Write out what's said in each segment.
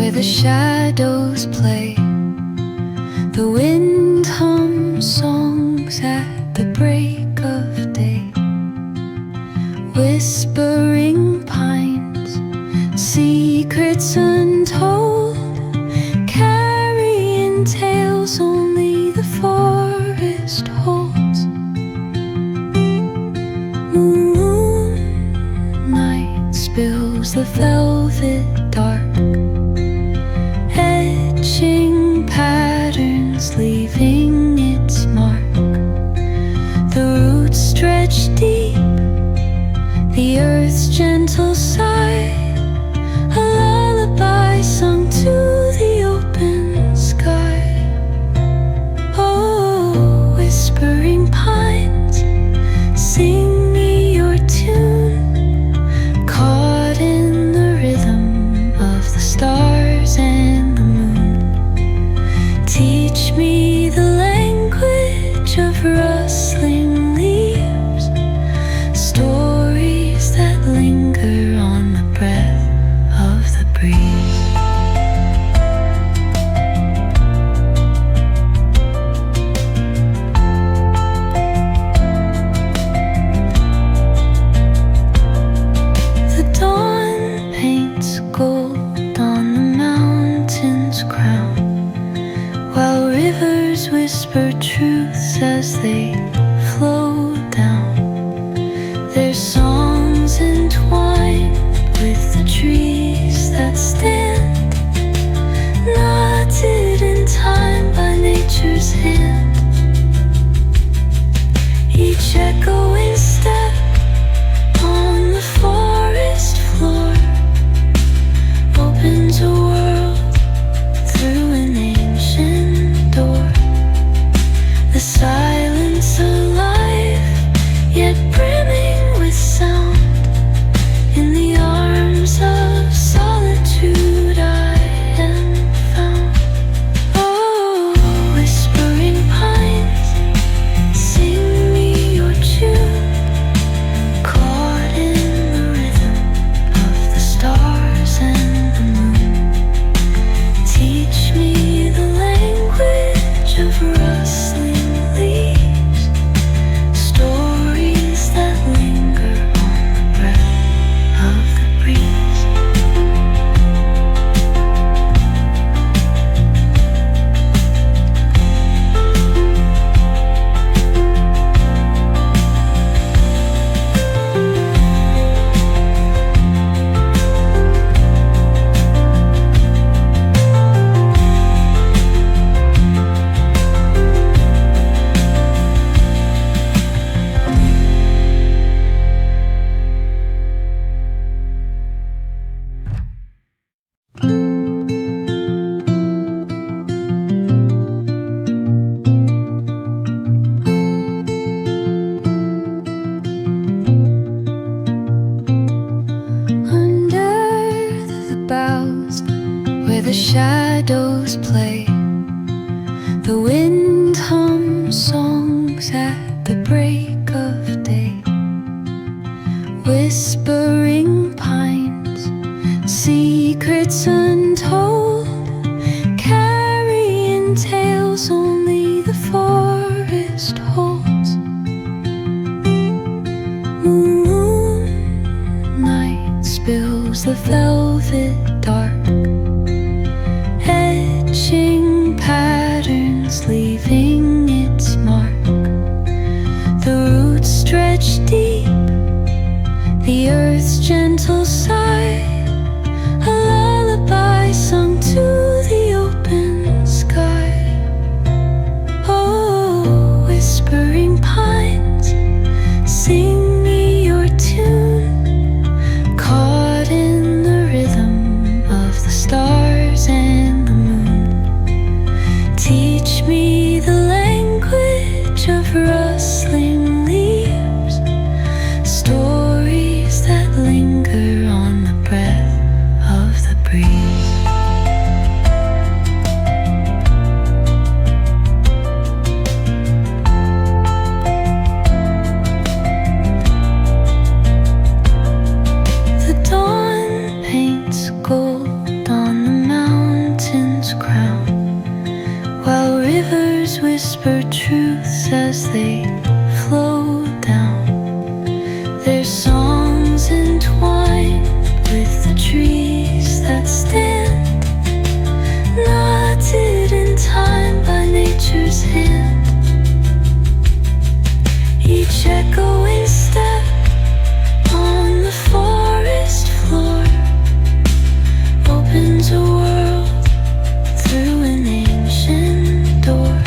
where the shadows play. The wind hums songs at the break of day. Whispering pines, secrets untold, carrying tales only the forest holds. Moonlight spills the velvet dark, etching patterns, leaving its mark. The roots stretch deep, the earth's gentle sigh, a lullaby sung to the open sky. Oh, whispering pines, sing me your tune, caught in the rhythm of the stars and the moon. Teach me the language of rustling leaves, stories that linger on the breath of the breeze. The dawn paints gold on the mountain's crown, while rivers whisper truths as they flow down. Their songs entwined with the trees that stand, knotted in time by nature's hand. Each echoing step on the forest floor opens a world through an ancient door. The silence alive, yet brimming with sound. In the arms of solitude I am found. Oh, whispering pines, sing me your tune, caught in the rhythm of the stars and the moon. Teach me the language of rustling leaves, stories that linger on the breath of the breeze. Under the boughs, where the shadows play, the wind hums songs at the break of day. Whispering pines, secrets untold, carrying tales only the forest holds. Moonlight spills the velvet dark, etching patterns, leaving its mark. The roots stretch deep, the earth's gentle sigh, a lullaby sung to the open sky. Oh, whispering pines, sing me your tune, caught in the rhythm of the stars and the moon. Teach me the language of rustling leaves, stories that linger on the breath of the breeze. The dawn paints gold on the mountain. whisper truths as they flow down. Their songs entwined with the trees that stand, knotted in time by nature's hand. Each echoing step on the forest floor opens a world through an ancient door.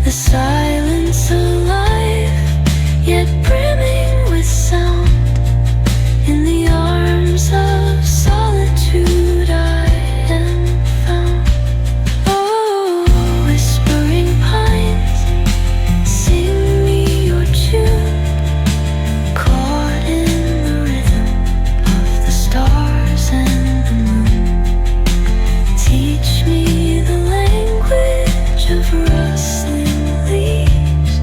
The silence alive, yet brimming with sound. In the arms of solitude I am found. Oh, whispering pines, sing me your tune, caught in the rhythm of the stars and the moon. Teach me the language of rustling leaves,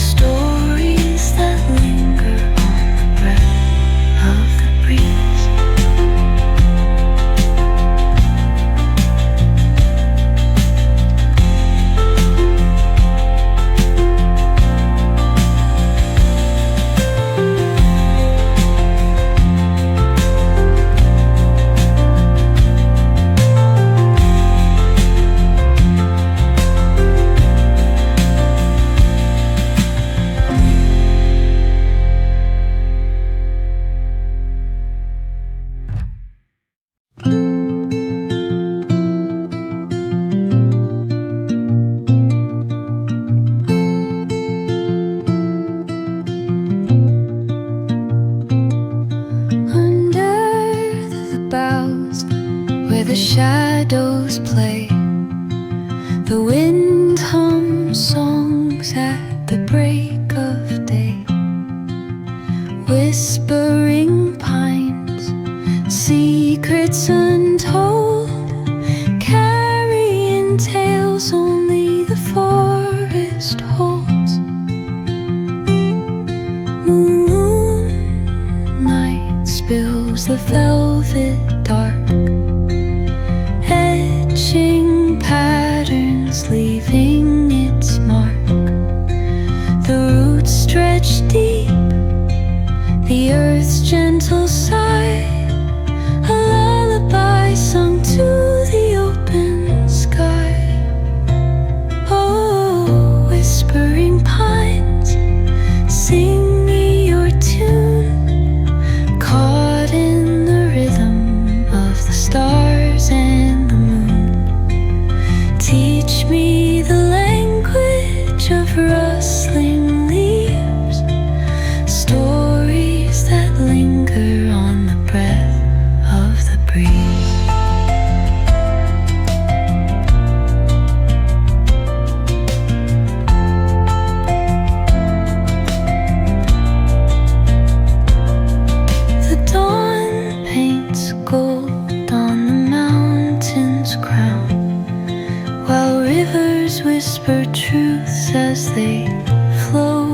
stories that linger on the breath of the breeze. Under the boughs where the shadows play, the wind hums songs at the break of day. Whispering pines, secrets untold, carrying tales only the forest holds. Moonlight spills the velvet dark, etching patterns, leaving its mark. The roots stretch deep, the earth's gentle sigh, a lullaby sung to the open sky. Oh, whispering pines, sing me your tune, caught in the rhythm of the stars and the moon. Teach me the language of rustling leaves, stories that linger on the breath of the breeze. The dawn paints gold on the mountain's crown, while rivers whisper truths as they flow